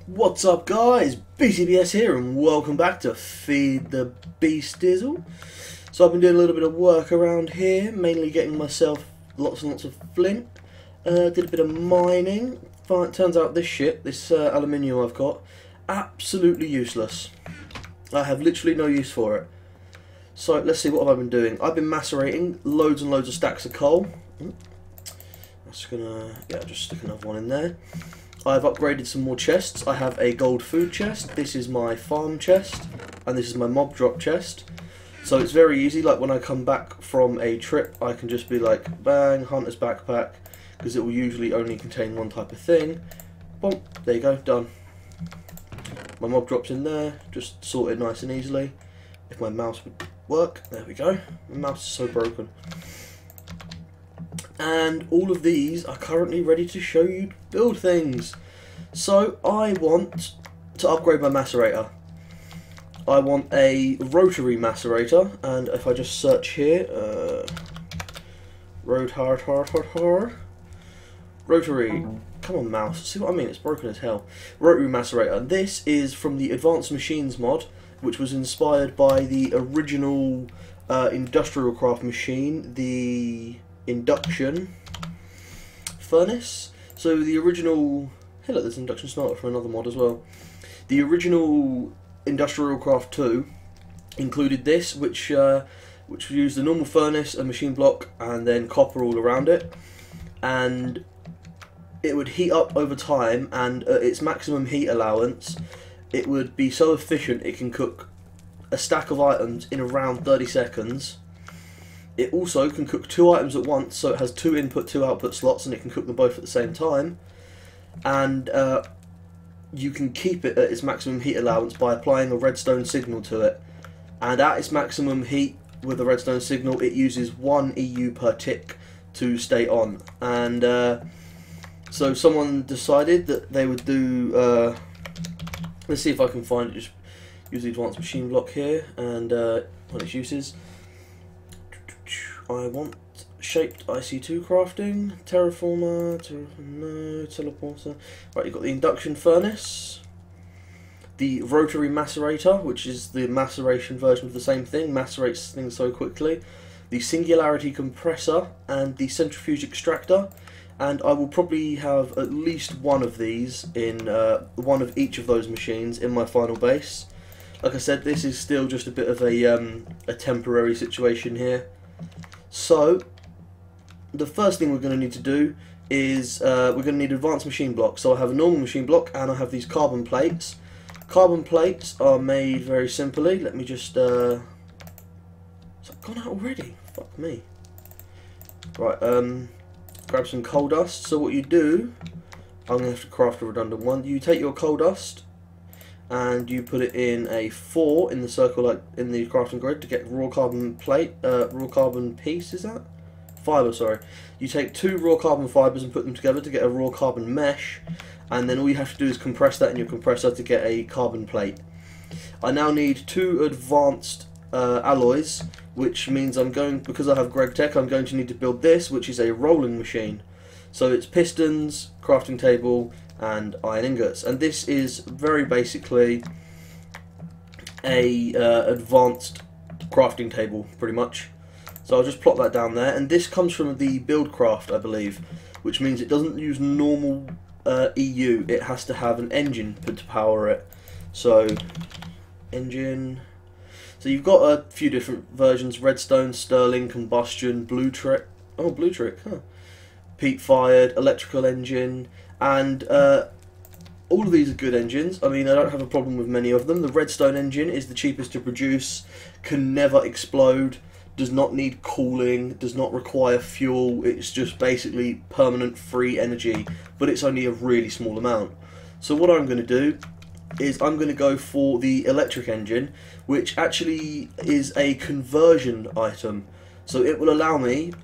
What's up guys, BTBS here and welcome back to Feed the Beast Dizzle. So I've been doing a little bit of work around here, mainly getting myself lots and lots of flint. Did a bit of mining. Turns out this aluminium I've got, absolutely useless. I have literally no use for it. So let's see, what have I been doing? I've been macerating loads and loads of stacks of coal. Just stick another one in there. I've upgraded some more chests. I have a gold food chest, this is my farm chest, and this is my mob drop chest. So it's very easy, like when I come back from a trip I can just be like, bang, hunter's backpack, because it will usually only contain one type of thing. Boom, there you go, done. My mob drops in there, just sorted nice and easily. If my mouse would work, there we go. My mouse is so broken. And all of these are currently ready to show you to build things. So I want to upgrade my macerator. I want a rotary macerator, and if I just search here, rotary, come on mouse, see what I mean, it's broken as hell. Rotary macerator, this is from the Advanced Machines mod, which was inspired by the original industrial craft machine, the Induction Furnace. So the original, hey look, there's an induction starter for another mod as well. The original Industrial Craft 2 included this, which used a normal furnace, a machine block, and then copper all around it, and it would heat up over time, and at its maximum heat allowance it would be so efficient it can cook a stack of items in around 30 seconds. It also can cook 2 items at once, so it has 2 input, 2 output slots, and it can cook them both at the same time. And you can keep it at its maximum heat allowance by applying a redstone signal to it. And at its maximum heat with the redstone signal, it uses 1 EU per tick to stay on. And so someone decided that they would do, let's see if I can find it, just use the advanced machine block here, and what its uses. I want shaped IC2 crafting, terraformer, no, teleporter. Right, you've got the induction furnace, the rotary macerator, which is the maceration version of the same thing, macerates things so quickly, the singularity compressor, and the centrifuge extractor. And I will probably have at least one of these in one of each of those machines in my final base. Like I said, this is still just a bit of a temporary situation here. So the first thing we're going to need to do is we're going to need advanced machine blocks. So I have a normal machine block and I have these carbon plates. Carbon plates are made very simply. Let me just has that gone out already? Fuck me. Right, grab some coal dust. So what you do, I'm going to have to craft a redundant one. You take your coal dust and you put it in a 4 in the circle, like in the crafting grid, to get raw carbon plate, raw carbon piece, is that? Fibre, sorry. You take 2 raw carbon fibres and put them together to get a raw carbon mesh, and then all you have to do is compress that in your compressor to get a carbon plate. I now need 2 advanced alloys, which means because I have Greg Tech, I'm going to need to build this, which is a rolling machine. So it's pistons, crafting table, and iron ingots, and this is very basically a advanced crafting table, pretty much. So I'll just plot that down there, and this comes from the Buildcraft, I believe, which means it doesn't use normal EU, it has to have an engine to power it. So engine, so you've got a few different versions: redstone, sterling, combustion, blue trick, huh? Peat fired, electrical engine, and all of these are good engines. I mean, I don't have a problem with many of them. The redstone engine is the cheapest to produce, can never explode, does not need cooling, does not require fuel, it's just basically permanent free energy, but it's only a really small amount. So what I'm going to do is I'm going to go for the electric engine, which actually is a conversion item. So it will allow me,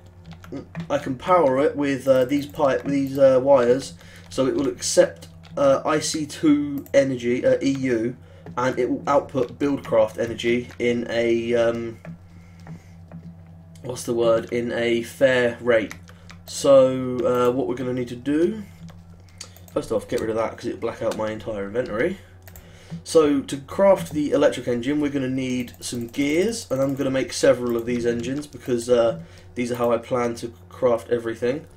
I can power it with these wires, so it will accept IC2 energy, EU, and it will output Buildcraft energy in a in a fair rate. So what we're going to need to do, if First off, get rid of that because it'll black out my entire inventory. So to craft the electric engine, we're going to need some gears, and I'm going to make several of these engines because these are how I plan to craft everything.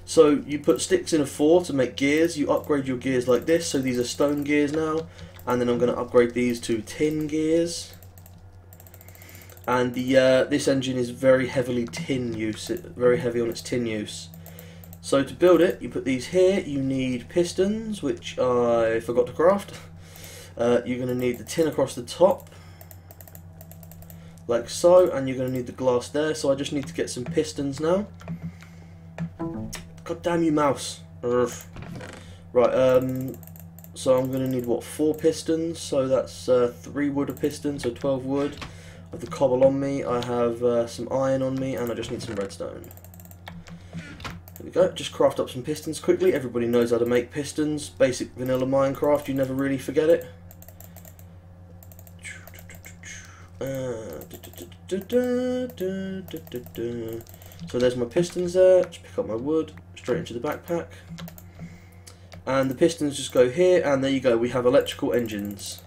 So you put sticks in a 4 to make gears, you upgrade your gears like this, so these are stone gears now, and then I'm going to upgrade these to tin gears. And this engine is very heavily tin use, very heavy on its tin use. So to build it, you put these here, you need pistons, which I forgot to craft. You're going to need the tin across the top, like so, and you're going to need the glass there, so I just need to get some pistons now. God damn you, mouse. Urgh. Right, so I'm going to need, what, 4 pistons, so that's 3 wood of pistons, so 12 wood. I have the cobble on me, I have some iron on me, and I just need some redstone. There we go, just craft up some pistons quickly. Everybody knows how to make pistons. Basic vanilla Minecraft, you never really forget it. So there's my pistons there, just pick up my wood, straight into the backpack. And the pistons just go here, and there you go, we have electrical engines.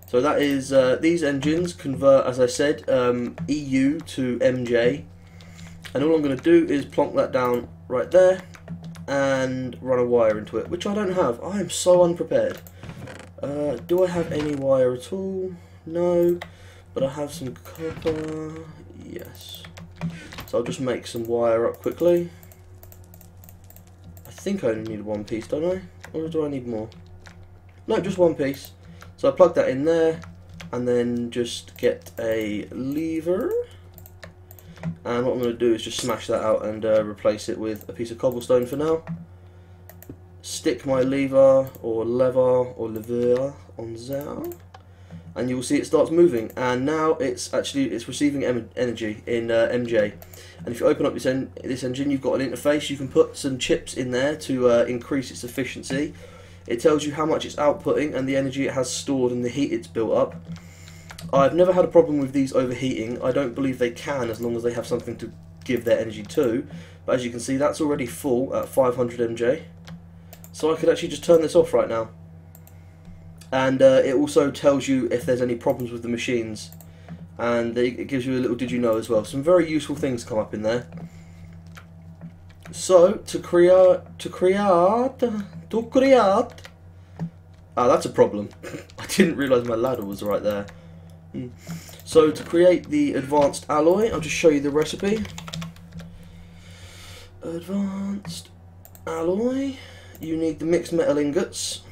So that is, these engines convert, as I said, EU to MJ. And all I'm going to do is plonk that down right there, and run a wire into it, which I don't have. I am so unprepared. Do I have any wire at all? No. But I have some copper, yes. So I'll just make some wire up quickly. I think I only need 1 piece, don't I? Or do I need more? No, just 1 piece. So I plug that in there, and then just get a lever. And what I'm going to do is just smash that out and replace it with a piece of cobblestone for now. Stick my lever on there. And you will see it starts moving, and now it's receiving energy in MJ. And if you open up this engine, you've got an interface. You can put some chips in there to increase its efficiency. It tells you how much it's outputting and the energy it has stored and the heat it's built up. I've never had a problem with these overheating. I don't believe they can, as long as they have something to give their energy to. But as you can see, that's already full at 500 MJ. So I could actually just turn this off right now. And it also tells you if there's any problems with the machines, and it gives you a little did you know as well. Some very useful things come up in there. So to create that's a problem. I didn't realise my ladder was right there. So to create the advanced alloy, I'll just show you the recipe. Advanced alloy, you need the mixed metal ingots.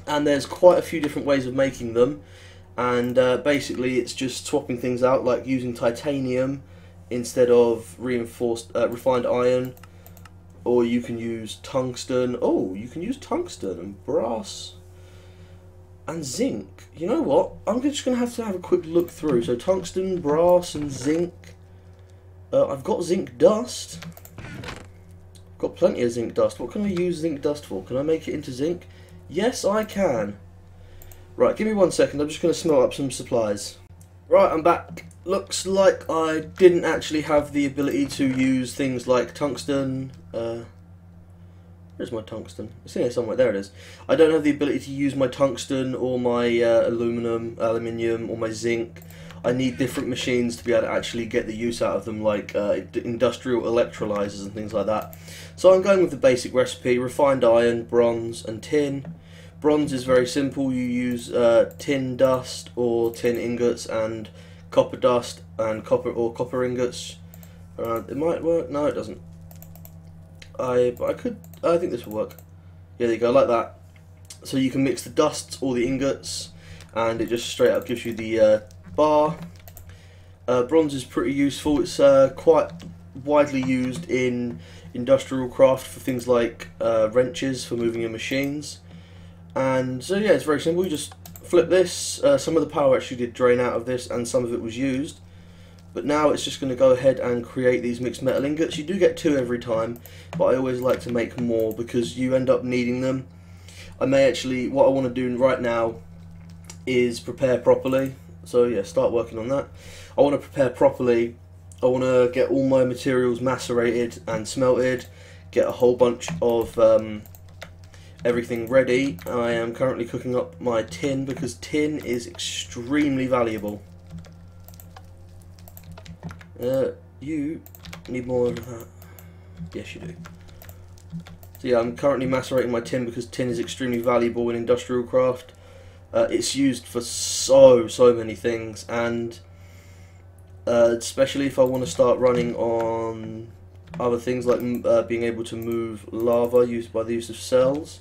And there's quite a few different ways of making them, and basically it's just swapping things out, like using titanium instead of refined iron, or you can use tungsten. Oh, you can use tungsten and brass and zinc. You know what? I'm just going to have a quick look through. So tungsten, brass and zinc. I've got zinc dust. I've got plenty of zinc dust. What can I use zinc dust for? Can I make it into zinc? Yes, I can. Right, give me 1 second. I'm just going to smelt up some supplies. Right, I'm back. Looks like I didn't actually have the ability to use things like tungsten. Where's my tungsten? It's in here somewhere. There it is. I don't have the ability to use my tungsten or my aluminium, or my zinc. I need different machines to be able to actually get the use out of them, like industrial electrolyzers and things like that. So I'm going with the basic recipe: refined iron, bronze and tin. Bronze is very simple. You use tin dust or tin ingots, and copper dust and copper ingots. It might work. No, it doesn't. I think this will work. Yeah, there you go, like that. So you can mix the dusts or the ingots, and it just straight up gives you the bar. Bronze is pretty useful. It's quite widely used in industrial craft for things like wrenches for moving your machines. And so yeah, it's very simple. You just flip this. Some of the power actually did drain out of this, and some of it was used. But now it's just going to go ahead and create these mixed metal ingots. You do get 2 every time, but I always like to make more because you end up needing them. What I want to do right now is prepare properly. So yeah, start working on that. I want to prepare properly. I want to get all my materials macerated and smelted, get a whole bunch of everything ready. I am currently cooking up my tin because tin is extremely valuable. You need more of that. Yes, you do. So yeah, I'm currently macerating my tin because tin is extremely valuable in industrial craft. It's used for so many things, and especially if I want to start running on other things like being able to move lava used by the use of cells.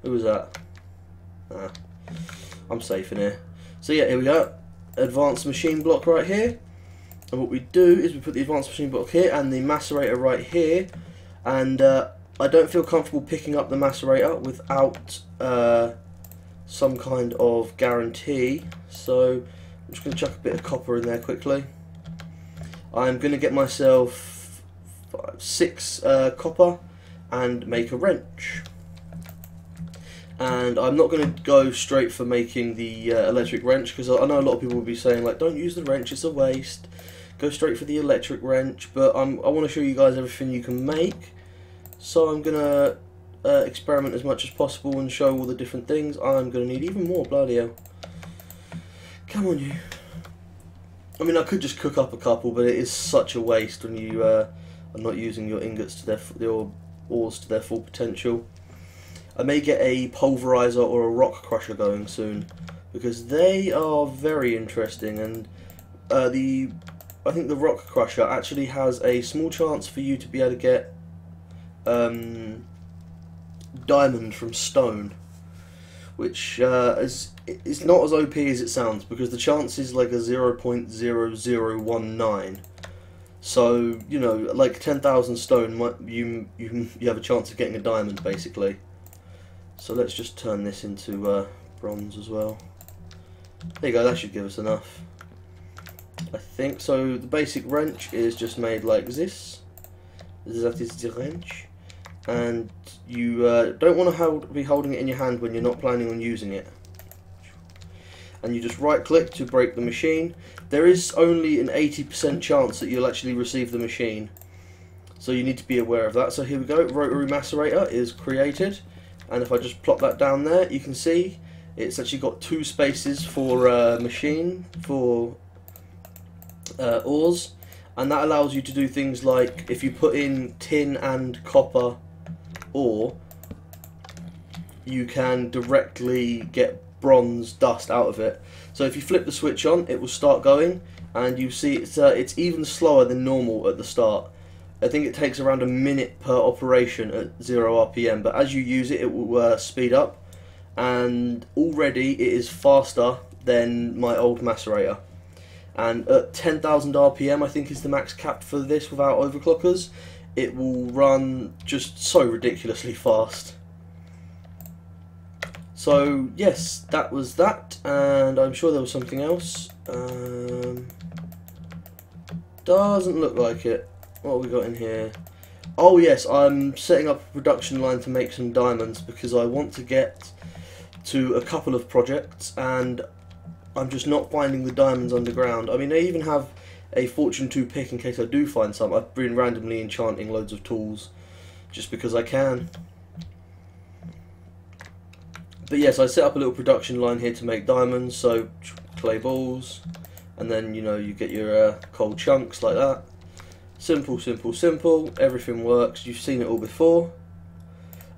Who was that? Ah, I'm safe in here. So yeah, here we go. Advanced machine block right here. And what we do is we put the advanced machine block here and the macerator right here. And I don't feel comfortable picking up the macerator without some kind of guarantee. So I'm just going to chuck a bit of copper in there quickly. I'm going to get myself 6 copper and make a wrench. And I'm not going to go straight for making the electric wrench, because I know a lot of people will be saying like, don't use the wrench, it's a waste. Go straight for the electric wrench. But I want to show you guys everything you can make. So I'm going to experiment as much as possible and show all the different things. I'm going to need even more, bloody hell. Come on, you. I mean, I could just cook up a couple, but it is such a waste when you are not using your ingots to your ores to their full potential. I may get a pulverizer or a rock crusher going soon, because they are very interesting, and I think the rock crusher actually has a small chance for you to be able to get diamond from stone, which is not as OP as it sounds, because the chance is like a 0.0019. So you know, like 10,000 stone, you have a chance of getting a diamond basically. So let's just turn this into bronze as well. There you go, that should give us enough, I think. So the basic wrench is just made like this. That is the wrench. And you don't want to be holding it in your hand when you're not planning on using it. And you just right click to break the machine. There is only an 80% chance that you'll actually receive the machine, so you need to be aware of that. So here we go, rotary macerator is created. And if I just plop that down there, you can see it's actually got 2 spaces for machine, for ores, and that allows you to do things like, if you put in tin and copper ore, you can directly get bronze dust out of it. So if you flip the switch on, it will start going, and you see it's even slower than normal at the start. I think it takes around a minute per operation at 0 RPM, but as you use it, it will speed up, and already it is faster than my old macerator. And at 10,000 RPM, I think is the max cap for this without overclockers, it will run just so ridiculously fast. So yes, that was that, and I'm sure there was something else. Doesn't look like it. What have we got in here? Oh yes, I'm setting up a production line to make some diamonds, because I want to get to a couple of projects and I'm just not finding the diamonds underground. I mean, I even have a fortune 2 pick in case I do find some. I've been randomly enchanting loads of tools just because I can. But yes, I set up a little production line here to make diamonds. So clay balls, and then you know, you get your coal chunks like that. Simple, simple, simple. Everything works. You've seen it all before.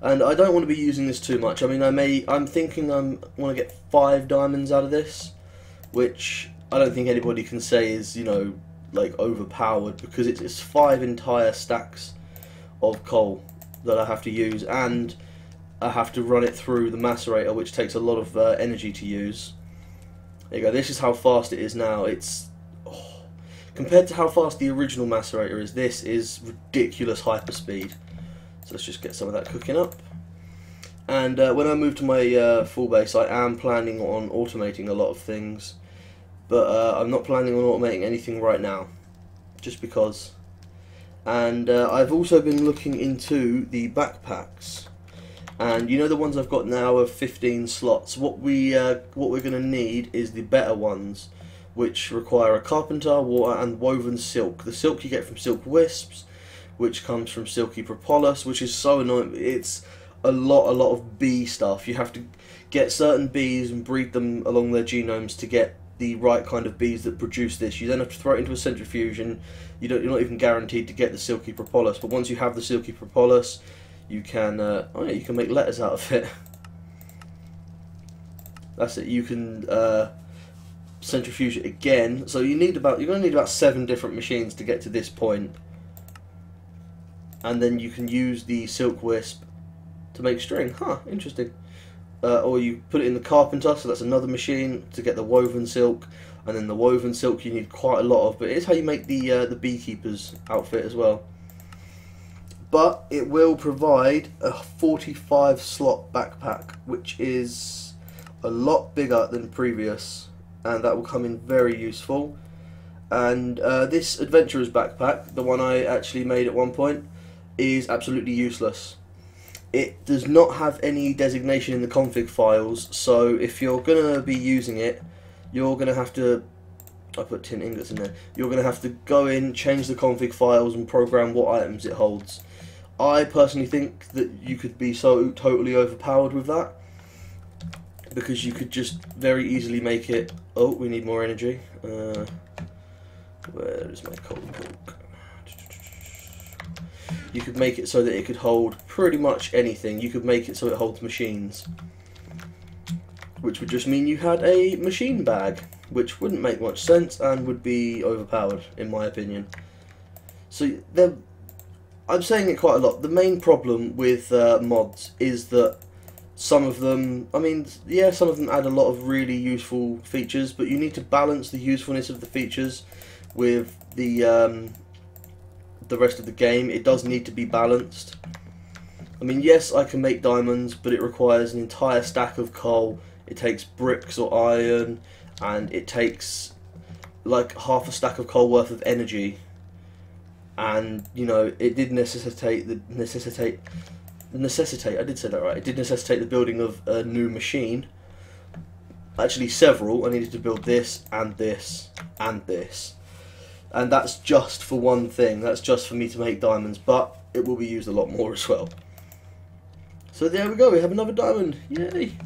And I don't want to be using this too much. I mean, I'm thinking I want to get 5 diamonds out of this, which I don't think anybody can say is, you know, like overpowered, because it's 5 entire stacks of coal that I have to use, and I have to run it through the macerator, which takes a lot of energy to use. There you go. This is how fast it is now. It's compared to how fast the original macerator is, this is ridiculous hyperspeed. So let's just get some of that cooking up. And when I move to my full base, I am planning on automating a lot of things, but I'm not planning on automating anything right now, just because. And I've also been looking into the backpacks, and you know, the ones I've got now are 15 slots. What we're going to need is the better ones, which require a carpenter, water, and woven silk. The silk you get from silk wisps, which comes from silky propolis, which is so annoying. It's a lot of bee stuff. You have to get certain bees and breed them along their genomes to get the right kind of bees that produce this. You then have to throw it into a centrifuge, and you're not even guaranteed to get the silky propolis. But once you have the silky propolis, you can you can make letters out of it. That's it. You can centrifuge it again. So you're going to need about 7 different machines to get to this point, and then you can use the silk wisp to make string. Huh, interesting. Or you put it in the carpenter, so that's another machine to get the woven silk, and then the woven silk you need quite a lot of, but it's how you make the beekeeper's outfit as well. But it will provide a 45 slot backpack, which is a lot bigger than previous, and that will come in very useful. And this adventurer's backpack, the one I actually made at one point, is absolutely useless. It does not have any designation in the config files, so if you're going to be using it, you're going to have to, I put tin ingots in there, you're going to have to go in, change the config files and program what items it holds. I personally think that you could be so totally overpowered with that, because you could just very easily make it, oh, we need more energy, where is my coal book? You could make it so that it could hold pretty much anything. You could make it so it holds machines, which would just mean you had a machine bag, which wouldn't make much sense and would be overpowered, in my opinion. So I'm saying it quite a lot. The main problem with mods is that some of them, I mean, yeah, some of them add a lot of really useful features, but you need to balance the usefulness of the features with the rest of the game. It does need to be balanced. I mean, yes, I can make diamonds, but it requires an entire stack of coal. It takes bricks or iron, and it takes like half a stack of coal worth of energy. And you know, it did necessitate. I did say that right. It did necessitate the building of a new machine. Actually, several. I needed to build this and this and this. And that's just for one thing, that's just for me to make diamonds, but it will be used a lot more as well. So there we go, we have another diamond, yay!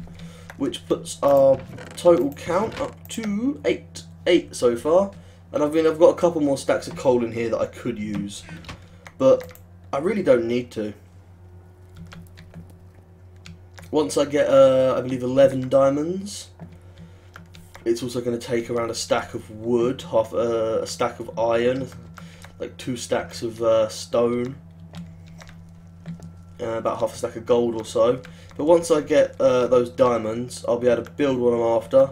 Which puts our total count up to 8 so far. And I've got a couple more stacks of coal in here that I could use, but I really don't need to. Once I get, I believe 11 diamonds, it's also going to take around a stack of wood, half a stack of iron, like 2 stacks of stone, about half a stack of gold or so. But once I get those diamonds, I'll be able to build what I'm after,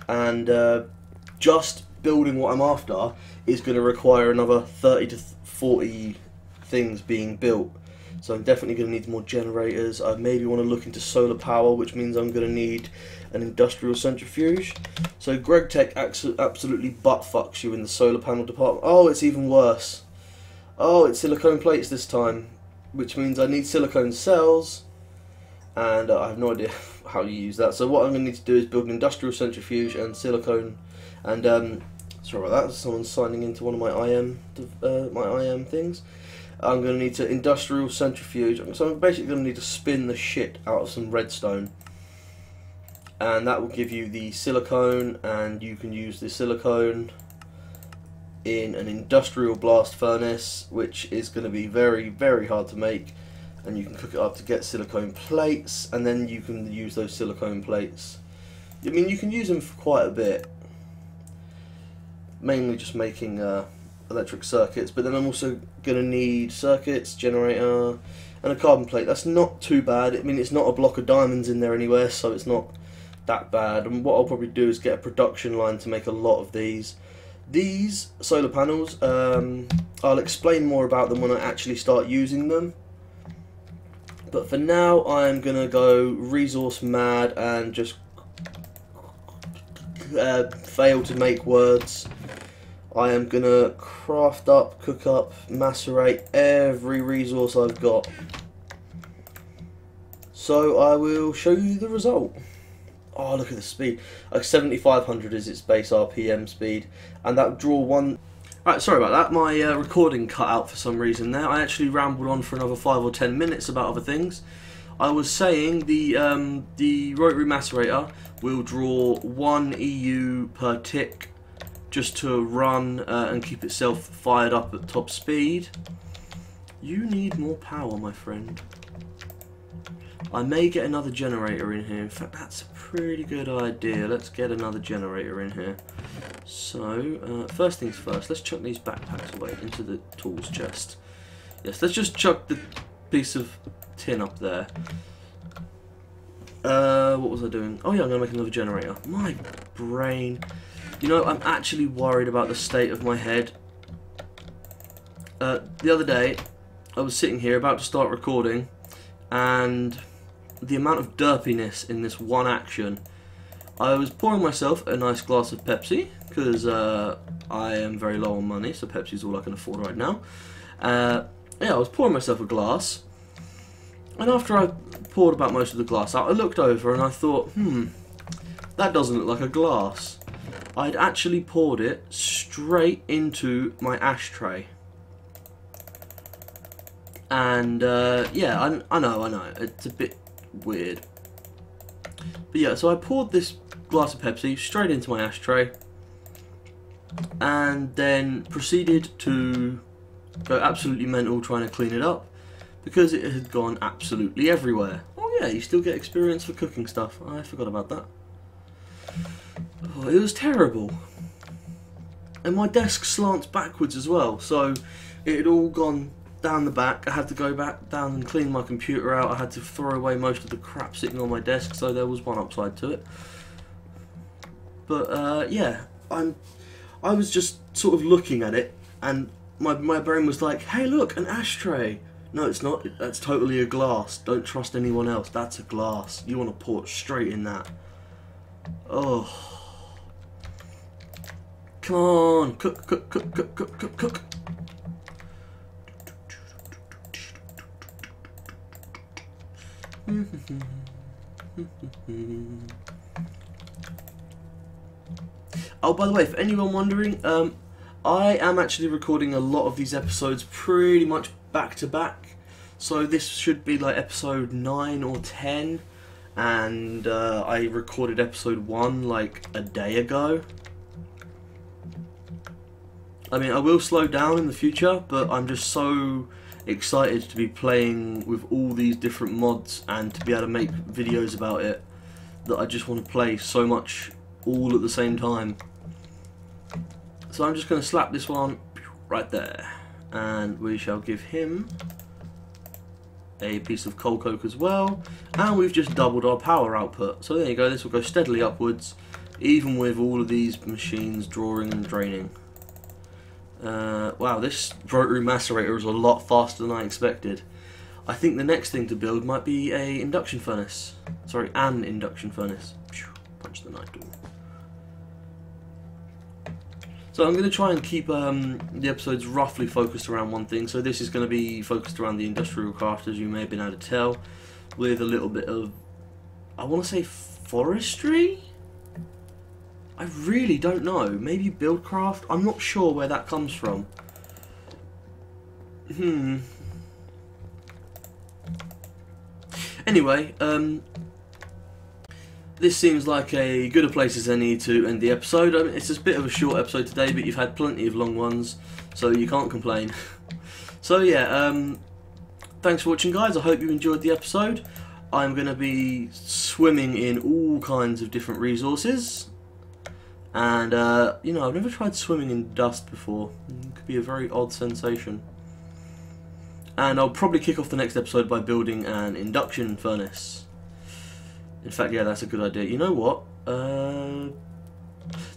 and just building what I'm after is going to require another 30 to 40 things being built. So I'm definitely going to need more generators. I maybe want to look into solar power, which means I'm going to need an industrial centrifuge. So GregTech absolutely butt fucks you in the solar panel department. Oh, it's even worse. Oh, it's silicone plates this time, which means I need silicone cells, and I have no idea how you use that. So what I'm going to need to do is build an industrial centrifuge and silicone. And sorry about that. Someone's signing into one of my IM things. I'm going to need to industrial centrifuge, so I'm basically going to need to spin the shit out of some redstone, and that will give you the silicone, and you can use the silicone in an industrial blast furnace, which is going to be very, very hard to make, and you can cook it up to get silicone plates, and then you can use those silicone plates. I mean, you can use them for quite a bit, mainly just making electric circuits, but then I'm also going to need circuits, generator, and a carbon plate. That's not too bad. I mean, it's not a block of diamonds in there anywhere, so it's not that bad. And what I'll probably do is get a production line to make a lot of these. These solar panels, I'll explain more about them when I actually start using them. But for now, I'm going to go resource mad and just fail to make words. I am going to craft up, cook up, macerate every resource I've got. So I will show you the result. Oh, look at the speed. Like 7,500 is its base RPM speed. And that draw one... Right, sorry about that. My recording cut out for some reason there. I actually rambled on for another 5 or 10 minutes about other things. I was saying the rotary macerator will draw 1 EU per tick just to run and keep itself fired up at top speed. You need more power, my friend. I may get another generator in here. In fact, that's a pretty good idea. Let's get another generator in here. So, first things first, let's chuck these backpacks away into the tools chest. Yes, let's just chuck the piece of tin up there. What was I doing? Oh yeah, I'm going to make another generator. My brain. You know, I'm actually worried about the state of my head. The other day, I was sitting here about to start recording, and the amount of derpiness in this one action. I was pouring myself a nice glass of Pepsi, because I am very low on money, so Pepsi's all I can afford right now. Yeah, I was pouring myself a glass, and after I poured about most of the glass out, I looked over and I thought, that doesn't look like a glass. I'd actually poured it straight into my ashtray. And yeah, I know, it's a bit weird. But yeah, so I poured this glass of Pepsi straight into my ashtray, and then proceeded to go absolutely mental trying to clean it up, because it had gone absolutely everywhere. Oh yeah, you still get experience for cooking stuff. I forgot about that. Oh, it was terrible. And my desk slants backwards as well, so it had all gone down the back. I had to go back down and clean my computer out. I had to throw away most of the crap sitting on my desk, so there was one upside to it. But yeah, I was just sort of looking at it, and my brain was like, hey look, an ashtray. No, it's not. That's totally a glass. Don't trust anyone else. That's a glass. You want to pour it straight in that. Oh. Come on. Cook, cook, cook, cook, cook, cook, cook. Oh, by the way, for anyone wondering, I am actually recording a lot of these episodes pretty much back to back, so this should be like episode 9 or 10, and I recorded episode 1 like a day ago. I mean, I will slow down in the future, but I'm just so excited to be playing with all these different mods and to be able to make videos about it that I just want to play so much all at the same time. So I'm just going to slap this one right there, and we shall give him a piece of coal coke as well, and we've just doubled our power output. So there you go, this will go steadily upwards even with all of these machines drawing and draining. Wow, this rotary macerator is a lot faster than I expected. I think the next thing to build might be a induction furnace. Sorry, an induction furnace. Punch the night door. So I'm going to try and keep the episodes roughly focused around one thing. So this is going to be focused around the industrial craft, as you may have been able to tell, with a little bit of, I want to say, forestry? I really don't know. Maybe buildcraft? I'm not sure where that comes from. Anyway, this seems like a good a place as any to end the episode. I mean, it's a bit of a short episode today, but you've had plenty of long ones, so you can't complain. So yeah, thanks for watching, guys. I hope you enjoyed the episode. I'm going to be swimming in all kinds of different resources. And, you know, I've never tried swimming in dust before. It could be a very odd sensation. And I'll probably kick off the next episode by building an induction furnace. In fact, yeah, that's a good idea. You know what? No,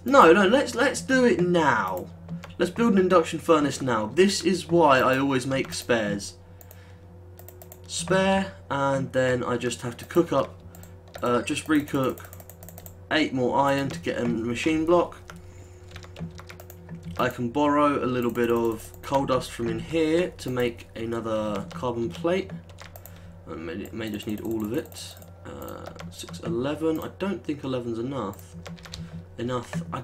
let's do it now. Let's build an induction furnace now. This is why I always make spares. Spare, and then I just have to cook up, just recook 8 more iron to get a machine block. I can borrow a little bit of coal dust from in here to make another carbon plate. I may just need all of it. 6, 11. I don't think 11's enough. I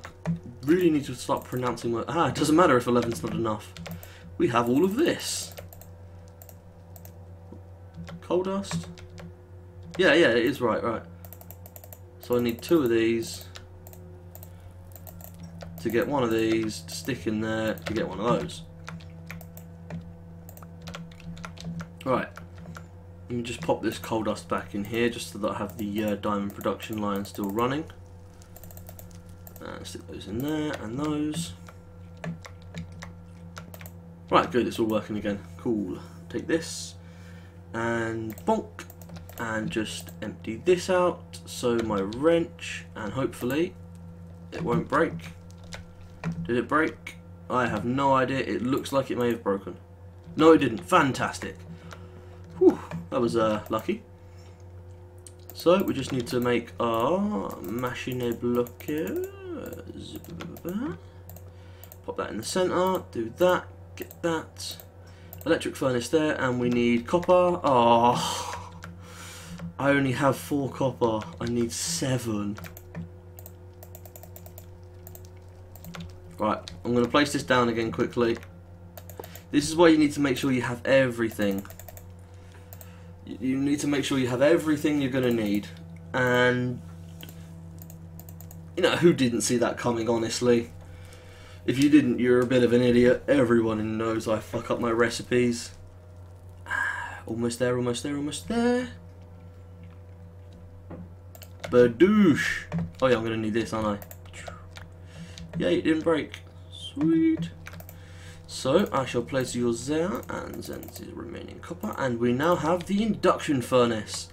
really need to start pronouncing my... it doesn't matter if 11's not enough. We have all of this. Coal dust. Yeah, it is right. So I need 2 of these to get 1 of these to stick in there to get 1 of those. Right. Let me just pop this coal dust back in here just so that I have the diamond production line still running. And stick those in there and those. Right, good, it's all working again. Cool. Take this and bonk, and just empty this out, so my wrench, and hopefully it won't break. Did it break? I have no idea. It looks like it may have broken. No, it didn't. Fantastic. Whew, that was lucky. So we just need to make our machine blockers. Pop that in the center, do that, get that. Electric furnace there, and we need copper. Oh, I only have 4 copper. I need 7. Right, I'm going to place this down again quickly. This is why you need to make sure you have everything. You need to make sure you have everything you're going to need. And, you know, who didn't see that coming, honestly? If you didn't, you're a bit of an idiot. Everyone knows I fuck up my recipes. Almost there, almost there, almost there. Badoosh. Oh yeah, I'm going to need this, aren't I? Yay, it didn't break. Sweet. So, I shall place yours there, and then the remaining copper. And we now have the induction furnace.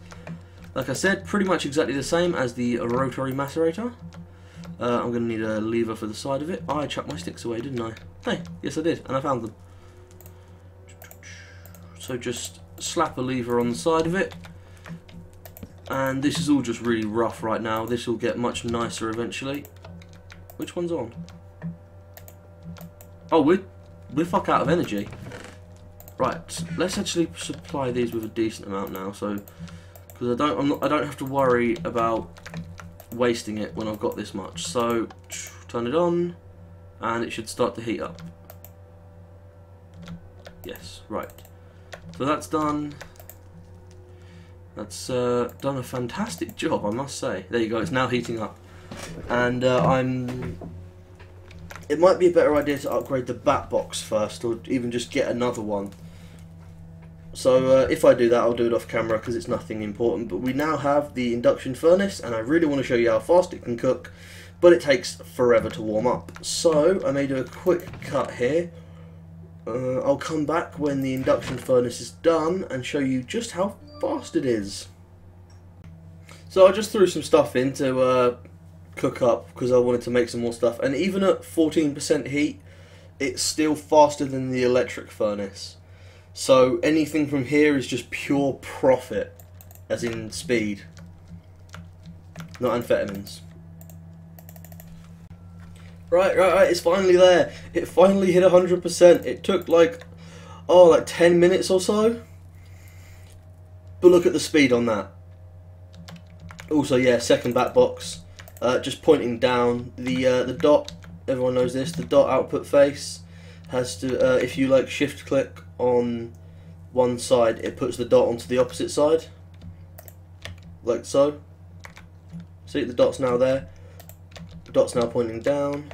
Like I said, pretty much exactly the same as the rotary macerator. I'm going to need a lever for the side of it. I chucked my sticks away, didn't I? Hey, yes I did, and I found them. So just slap a lever on the side of it. And this is all just really rough right now. This will get much nicer eventually. Which one's on? Oh, we're fuck out of energy. Right, let's actually supply these with a decent amount now, so because I don't have to worry about wasting it when I've got this much. So turn it on and it should start to heat up. Yes, right. So that's done. That's done a fantastic job, I must say. There you go, it's now heating up. And it might be a better idea to upgrade the bat box first, or even just get another one. So if I do that, I'll do it off camera because it's nothing important. But we now have the induction furnace, and I really want to show you how fast it can cook, but it takes forever to warm up. So I may do a quick cut here. I'll come back when the induction furnace is done and show you just how fast it is. So I just threw some stuff in to cook up because I wanted to make some more stuff, and even at 14% heat, it's still faster than the electric furnace. So anything from here is just pure profit, as in speed, not amphetamines. Right, it's finally there. It finally hit 100%. It took like 10 minutes or so. But look at the speed on that. Also, yeah, second bat box, just pointing down. The dot, everyone knows this, the dot output face has to, if you like shift click on one side, it puts the dot onto the opposite side, like so. See, the dot's now there. The dot's now pointing down.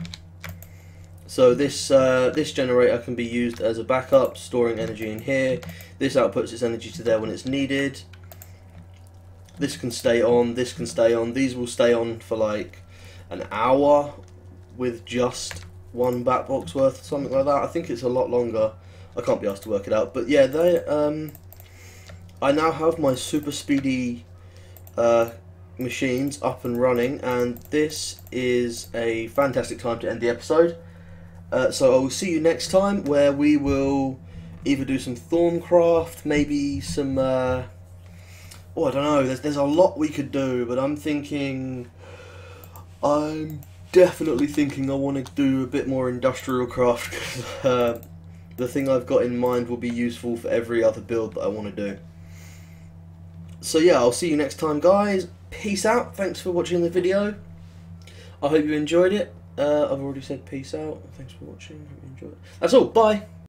So this this generator can be used as a backup, storing energy in here. This outputs its energy to there when it's needed. This can stay on, this can stay on. These will stay on for like an hour with just one bat box worth, something like that. I think it's a lot longer. I can't be asked to work it out. But yeah, I now have my super speedy machines up and running, and this is a fantastic time to end the episode. So I will see you next time, where we will either do some Thorncraft, maybe some oh, I don't know, there's a lot we could do, but I'm definitely thinking I want to do a bit more industrial craft, because the thing I've got in mind will be useful for every other build that I want to do. So yeah, I'll see you next time, guys. Peace out. Thanks for watching the video. I hope you enjoyed it. I've already said peace out. Thanks for watching. Hope you enjoyed it. That's all. Bye.